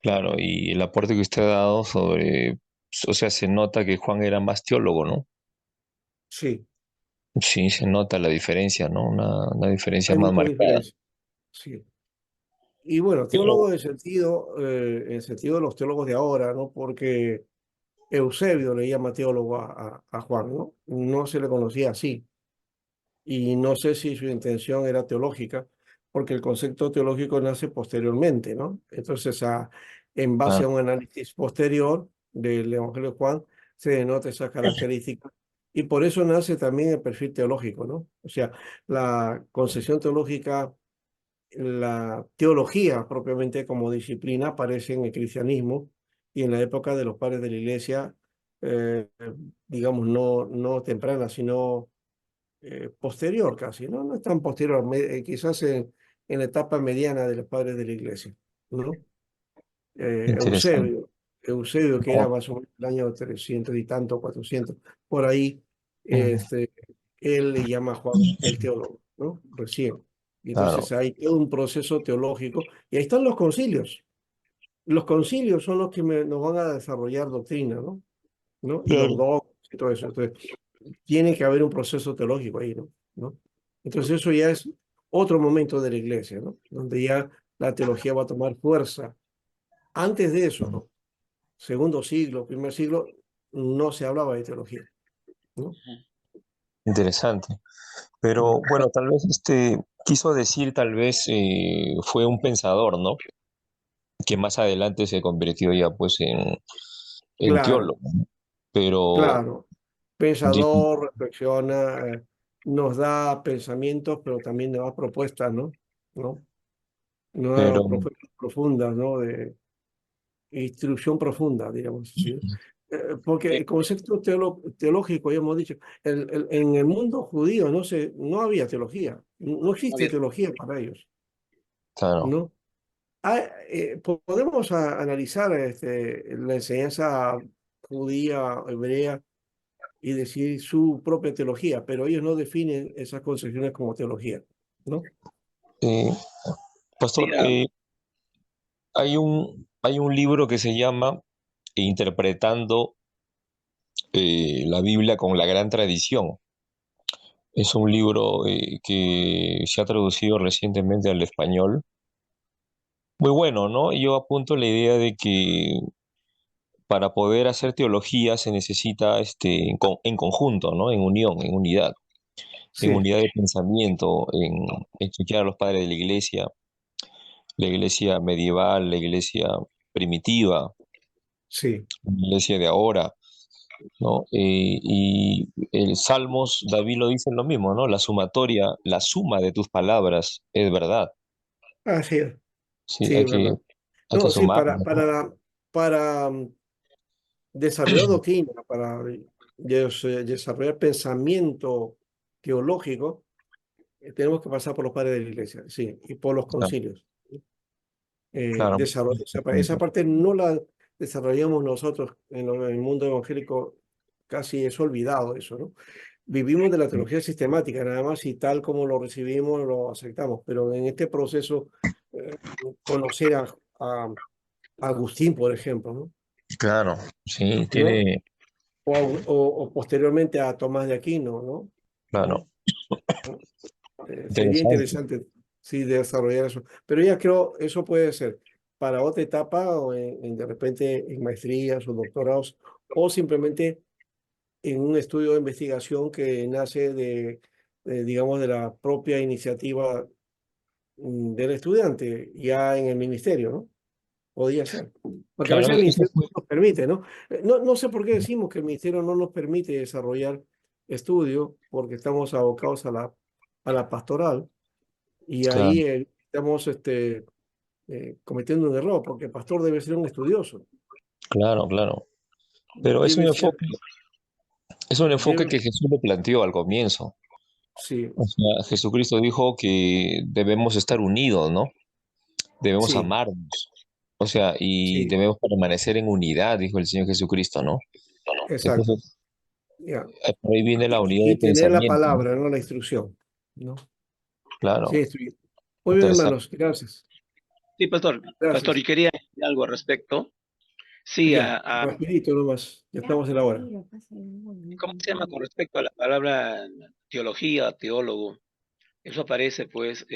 Claro, y el aporte que usted ha dado sobre, o sea, se nota que Juan era más teólogo, ¿no? sí, Sí, se nota la diferencia, ¿no? Una diferencia hay más mucha marcada. diferencia. Sí. Y bueno, teólogo Pero, en el sentido de los teólogos de ahora, ¿no? Porque Eusebio le llama teólogo a Juan, ¿no? No se le conocía así. Y no sé si su intención era teológica, porque el concepto teológico nace posteriormente, ¿no? Entonces, en base ah, a un análisis posterior del Evangelio de Juan, se denota esa característica. Y por eso nace también el perfil teológico, ¿no? O sea, la concepción teológica, la teología propiamente como disciplina aparece en el cristianismo y en la época de los padres de la iglesia, eh, digamos, no temprana, sino posterior casi, ¿no? No es tan posterior, quizás en la etapa mediana de los padres de la iglesia, ¿no? interesante. Eusebio, que era Oh, más o menos el año 300 y tanto, 400 por ahí, mm, este, él le llama a Juan el teólogo, ¿no? Recién. Y entonces claro, hay todo un proceso teológico, y ahí están los concilios. Los concilios son los que nos van a desarrollar doctrina, ¿no? ¿No? Y los claro. dogmas y todo eso. Entonces, tiene que haber un proceso teológico ahí, ¿no? ¿No? Entonces eso ya es otro momento de la iglesia, ¿no? Donde ya la teología va a tomar fuerza. Antes de eso, segundo siglo, primer siglo, no se hablaba de teología, ¿no? Interesante. Pero Mm. bueno, tal vez quiso decir, tal vez fue un pensador, ¿no? Que más adelante se convirtió ya pues en Claro, teólogo, ¿no? Pero, claro. di- Pensador, reflexiona, nos da pensamientos, pero también nos da propuestas, ¿no? ¿No? Nos pero da propuestas profundas, ¿no? De instrucción profunda, digamos así. Porque eh, el concepto teológico, ya hemos dicho, en el mundo judío no había teología, no No existe había- teología para ellos, claro, ¿no? Podemos analizar la enseñanza judía, hebrea, y decir su propia teología, pero ellos no definen esas concepciones como teología, ¿no? eh, pastor, había- hay un libro que se llama Interpretando la Biblia con la Gran Tradición. Es un libro que se ha traducido recientemente al español. Muy bueno, ¿no? Yo apunto la idea de que para poder hacer teología se necesita en conjunto, ¿no? En unión, en Sí, unidad de pensamiento, en escuchar a los padres de la iglesia medieval, la iglesia primitiva, sí. la iglesia de ahora, ¿no? Y el Salmos, David lo dice lo mismo, ¿no? La suma de tus palabras es verdad. Ah, sí, Sí, sí, es verdad. hay que No, sí, sumarlo, ¿no? para desarrollar doctrina, para desarrollar pensamiento teológico, tenemos que pasar por los padres de la iglesia, sí, y por los Claro, concilios. claro. Esa parte no la desarrollamos nosotros en el mundo evangélico, casi es olvidado eso, ¿no? Vivimos de la teología sistemática, nada más, y tal como lo recibimos, lo aceptamos, pero en este proceso, eh, conocer a Agustín, por ejemplo, ¿no? Claro, sí, ¿No? tiene, O posteriormente a Tomás de Aquino, ¿no? claro, Sería interesante. interesante, sí, desarrollar eso. Pero ya creo, eso puede ser. para otra etapa o de repente en maestrías o doctorados o simplemente en un estudio de investigación que nace digamos, de la propia iniciativa del estudiante ya en el ministerio, ¿no? Podría ser. Porque a veces Claro, el eso ministerio fue, no nos permite, ¿no? No sé por qué decimos que el ministerio no nos permite desarrollar estudio, porque estamos abocados a la pastoral y ahí claro, estamos cometiendo un error, porque el pastor debe ser un estudioso. claro, claro. Pero Debe ser, es un enfoque debe, que Jesús lo planteó al comienzo. sí, O sea, Jesucristo dijo que debemos estar unidos, ¿no? Debemos sí, amarnos. O sea, y sí, debemos permanecer en unidad, dijo el Señor Jesucristo, ¿no? exacto. Entonces, Ya. por ahí viene la unidad Y de tener la pensamiento, ¿no? palabra, no la instrucción, ¿no? Sí, Claro, estoy. Muy bien, interesante. hermanos, gracias. Sí, pastor, Gracias. y quería decir algo al respecto. Sí, Ya, rapidito nomás, ya estamos en la hora. ¿cómo se llama con respecto a la palabra teología, teólogo? Eso aparece, pues,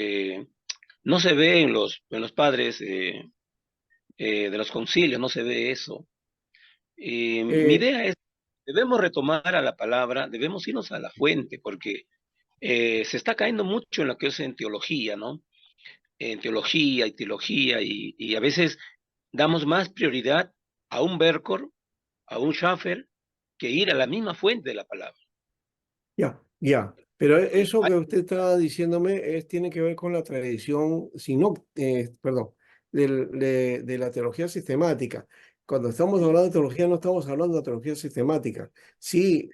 no se ve en los padres de los concilios, no se ve eso. Mi Eh, idea es, debemos retomar a la palabra, debemos irnos a la fuente, porque se está cayendo mucho en lo que es en teología, ¿no? En teología y teología, y a veces damos más prioridad a un Bercor, a un Schaffer, que ir a la misma fuente de la palabra. Ya, ya. Pero eso Hay- que usted está diciéndome tiene que ver con la tradición, si no, perdón, de la teología sistemática. Cuando estamos hablando de teología, no estamos hablando de teología sistemática. Sí,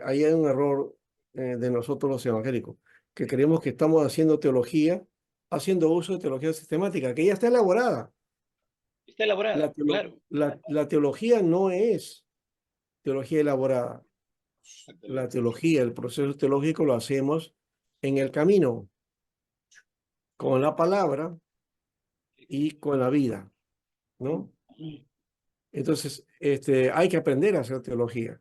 ahí hay un error de nosotros los evangélicos, que creemos que estamos haciendo teología, haciendo uso de teología sistemática, que ya está elaborada. Está elaborada, claro. La teología no es teología elaborada. La Exactamente. teología, el proceso teológico lo hacemos en el camino, con la palabra y con la vida, ¿no? Entonces, hay que aprender a hacer teología.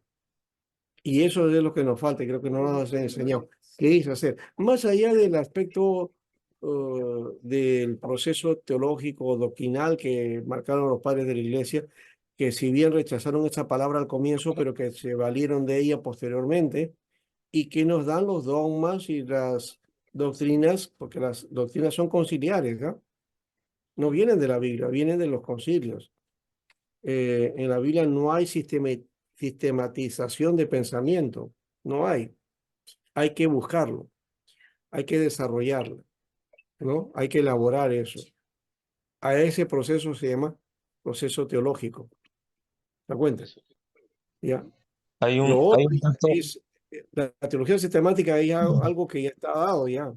Y eso es lo que nos falta y creo que no nos han enseñado. ¿Qué es hacer? Más allá del aspecto del proceso teológico doctrinal que marcaron los padres de la iglesia, que si bien rechazaron esa palabra al comienzo, pero que se valieron de ella posteriormente, y que nos dan los dogmas y las doctrinas, porque las doctrinas son conciliares, ¿no? No vienen de la Biblia, vienen de los concilios. En la Biblia no hay sistematización de pensamiento, no hay. Hay que buscarlo, hay que desarrollarlo, ¿no? Hay que elaborar eso. A ese proceso se llama proceso teológico. ¿Te das cuenta? Eso. ¿Ya? Lo Hay otro un dato, es, la teología sistemática es algo que ya está dado ya.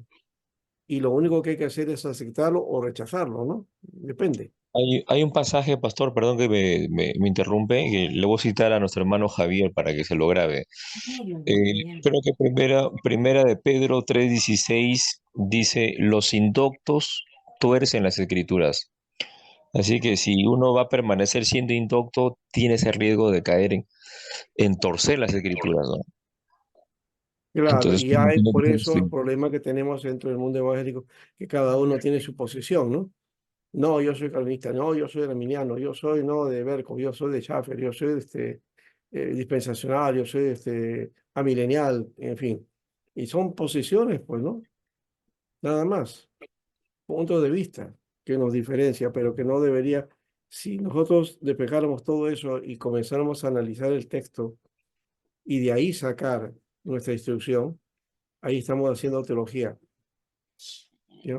Y lo único que hay que hacer es aceptarlo o rechazarlo, ¿no? Depende. hay un pasaje, pastor, perdón que me interrumpe, que le voy a citar a nuestro hermano Javier para que se lo grabe. Creo que primera de Pedro 3:16 dice, los indoctos tuercen las escrituras. Así que si uno va a permanecer siendo indocto, tiene ese riesgo de caer en torcer las escrituras, ¿no? Claro, Entonces, y uno hay tiene por que eso el ser- problema que tenemos dentro del mundo evangélico, que cada uno tiene su posición, ¿no? No, yo soy calvinista, no, yo soy arminiano, yo soy no de Berco, yo soy de Schaffer, yo soy dispensacional, yo soy amilenial, en fin. Y son posiciones, pues, ¿no? Nada más, puntos de vista que nos diferencia, pero que no debería, si nosotros despejáramos todo eso y comenzáramos a analizar el texto y de ahí sacar nuestra instrucción, ahí estamos haciendo teología, ¿no?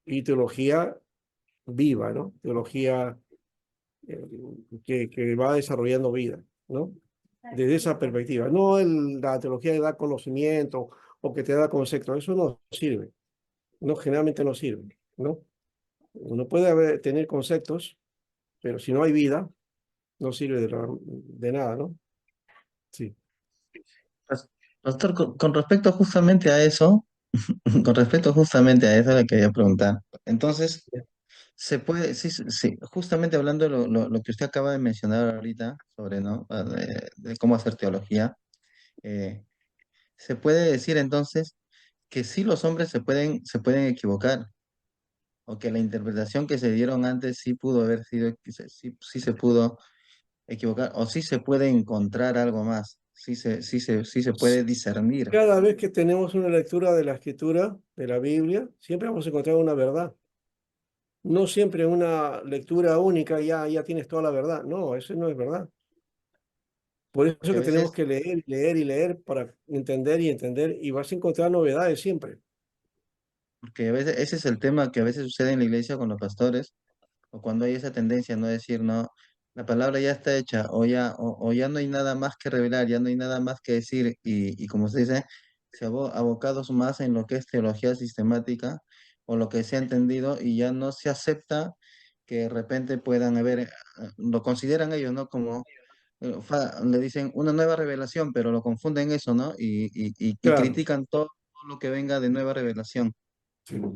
Y teología viva, ¿no? Teología eh, que va desarrollando vida, ¿no? Desde esa perspectiva. No la teología que da conocimiento o que te da concepto, eso no sirve, no, generalmente no sirve, ¿no? Uno puede tener conceptos, pero si no hay vida, no sirve de nada, ¿no? Sí. Pas- Pastor, con respecto justamente a eso, con respecto justamente a eso le quería preguntar. Entonces, se puede, sí, sí, sí, justamente hablando de lo que usted acaba de mencionar ahorita sobre, ¿no? De cómo hacer teología, eh, se puede decir entonces que sí los hombres se pueden equivocar, o que la interpretación que se dieron antes sí pudo haber sido, sí se pudo equivocar, o sí se puede encontrar algo más, sí se puede discernir. Cada vez que tenemos una lectura de la escritura, de la Biblia, siempre vamos a encontrar una verdad. No siempre una lectura única ya tienes toda la verdad. No, eso no es verdad. Por eso Porque a que tenemos veces, que leer, leer y leer para entender y entender y vas a encontrar novedades siempre. porque a veces ese es el tema que a veces sucede en la iglesia con los pastores, o cuando hay esa tendencia a no decir, no, la palabra ya está hecha, o ya no hay nada más que revelar, ya no hay nada más que decir, y como se dice, abocados más en lo que es teología sistemática, o lo que se ha entendido, y ya no se acepta que de repente puedan haber, lo consideran ellos, ¿no? Como, le dicen una nueva revelación, pero lo confunden eso, ¿no? Y Claro, critican todo lo que venga de nueva revelación.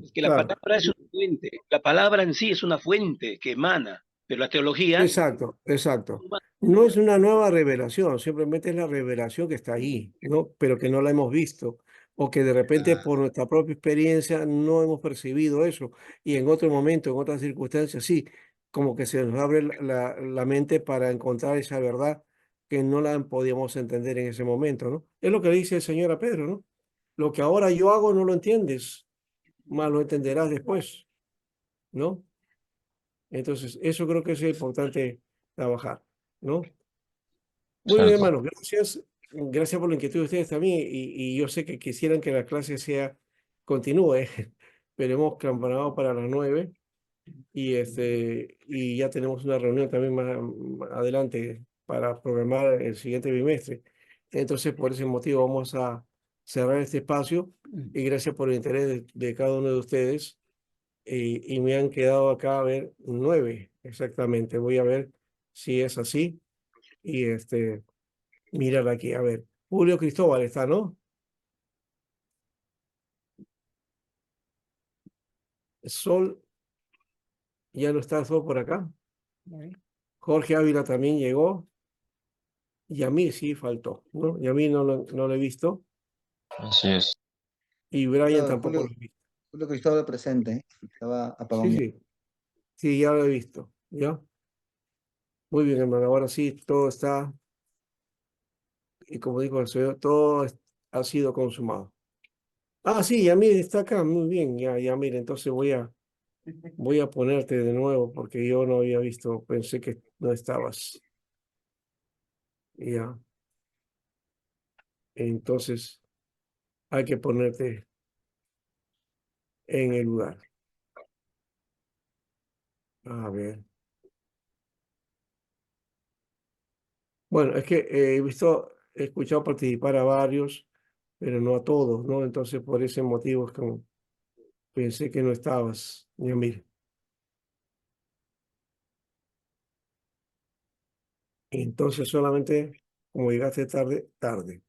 Es que la claro. palabra es una fuente, la palabra en sí es una fuente que emana, pero la teología Exacto, exacto. no va- No es una nueva revelación, simplemente es la revelación que está ahí, ¿no? Pero que no la hemos visto, o que de repente Ah, por nuestra propia experiencia no hemos percibido eso, y en otro momento, en otras circunstancias, sí, como que se nos abre la mente para encontrar esa verdad que no la podíamos entender en ese momento, ¿no? Es lo que dice el Señor a Pedro, ¿no? Lo que ahora yo hago no lo entiendes, más lo entenderás después, ¿no? Entonces, eso creo que es importante trabajar, ¿no? Muy bien, Exacto. hermanos, gracias. Gracias por la inquietud de ustedes también. Y yo sé que quisieran que la clase continúe, pero hemos campanado para las 9 y ya tenemos una reunión también más adelante para programar el siguiente bimestre. Entonces, por ese motivo vamos a cerrar este espacio y gracias por el interés de cada uno de ustedes. Y me han quedado acá a ver 9 exactamente. Voy a ver si es así. Y mirar aquí, a ver. Julio Cristóbal está, ¿no? Sol, ya no está Sol por acá. Jorge Ávila también llegó. Y a mí sí faltó, ¿no? Y a mí no lo he visto. Así es. Y Brian Julio, tampoco Julio, lo he visto. Julio Cristóbal presente, ¿eh? Estaba Sí, apagón. sí, sí, ya lo he visto. ¿Ya? Muy bien, hermano. Ahora sí, todo está, y como dijo el Señor, ha sido consumado. Ah, sí, Yamil está acá. Muy bien, ya, mira, entonces voy a ponerte de nuevo porque yo no había visto, pensé que no estabas. Ya, entonces hay que ponerte en el lugar. A ver. Bueno, es que he escuchado participar a varios, pero no a todos, ¿no? Entonces por ese motivo es como pensé que no estabas, Yamil. Entonces solamente como llegaste tarde, tarde.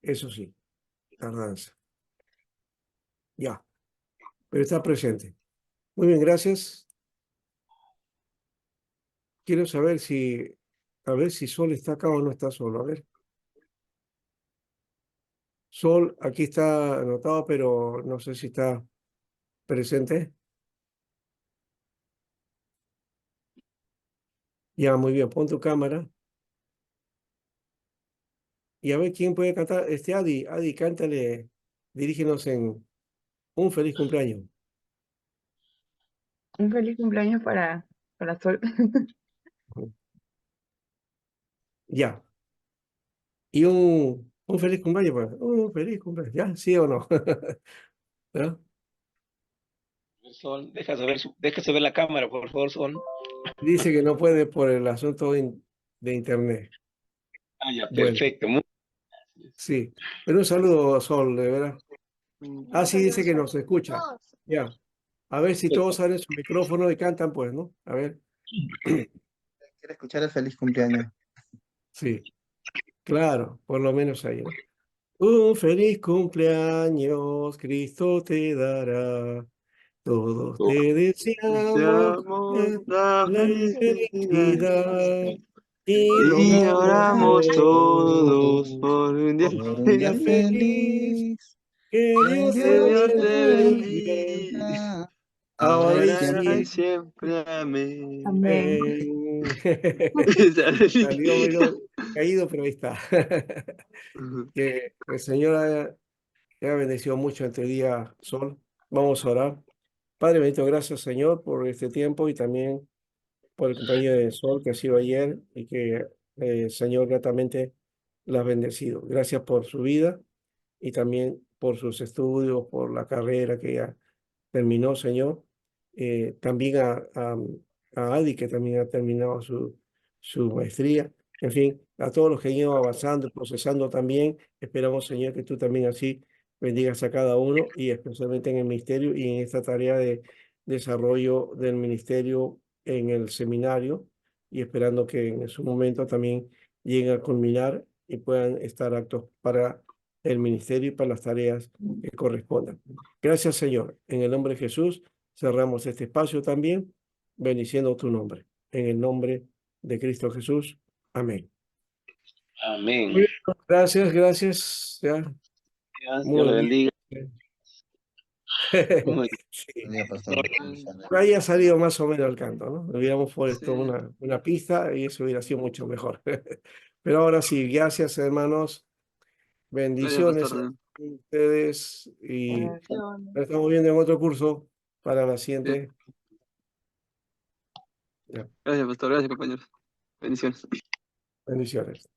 Eso sí, tardanza. Ya, pero está presente. Muy bien, gracias. Quiero saber a ver si Sol está acá o no está solo. A ver, Sol, aquí está anotado, pero no sé si está presente. Ya, muy bien, pon tu cámara. Y a ver quién puede cantar. Adi, cántale, dirígenos en un feliz cumpleaños. Un feliz cumpleaños para Sol. Ya. Y un feliz cumpleaños. Un feliz cumpleaños. ¿Ya? ¿Sí o no? ¿Ya? Sol, déjase ver la cámara, por favor, Sol. Dice que no puede por el asunto de internet. Ah, ya, Bueno, perfecto. sí. Pero un saludo, Sol, de verdad. Ah, sí, dice que nos escucha. Ya. A ver si todos abren su micrófono y cantan, pues, ¿no? A ver. Quiero escuchar el feliz cumpleaños. Sí, claro, por lo menos ahí, ¿no? Un feliz cumpleaños, Cristo te dará. Todos te deseamos Deseamos la la felicidad felicidad y y rogamos oramos todos todos por un día por Por un un día día feliz. feliz. Que Dios Que te Dios te bendiga, bendiga, ahora y ahora y siempre. siempre. Amén. Amén. Salió medio caído, pero ahí está. Que el Señor haya bendecido mucho este día, Sol. Vamos a orar. Padre bendito, gracias, Señor, por este tiempo y también por el compañero de Sol que ha sido ayer y que Señor gratamente la has bendecido. Gracias por su vida y también por sus estudios, por la carrera que ella terminó, Señor. También a Adi, que también ha terminado su maestría. En fin, a todos los que han ido avanzando y procesando también, esperamos, Señor, que tú también así bendigas a cada uno y especialmente en el ministerio y en esta tarea de desarrollo del ministerio en el seminario y esperando que en su momento también lleguen a culminar y puedan estar aptos para el ministerio y para las tareas que correspondan. Gracias, Señor. En el nombre de Jesús cerramos este espacio también, bendiciendo tu nombre. En el nombre de Cristo Jesús. Amén. Muy Amén. bien, gracias, gracias. Ya, Dios le muy bendiga. bien. Muy Sí. Día, pastor. Bendiciones. Por ahí ha salido más o menos el canto, ¿no? Hubiéramos puesto Sí. una pista y eso hubiera sido mucho mejor. Pero ahora sí, gracias, hermanos. Gracias, Bendiciones a pastor. ustedes y Oraciones. nos estamos viendo en otro curso para la Sí. siguiente. Ya, Gracias, pastor. Gracias, compañeros. Bendiciones. bendiciones.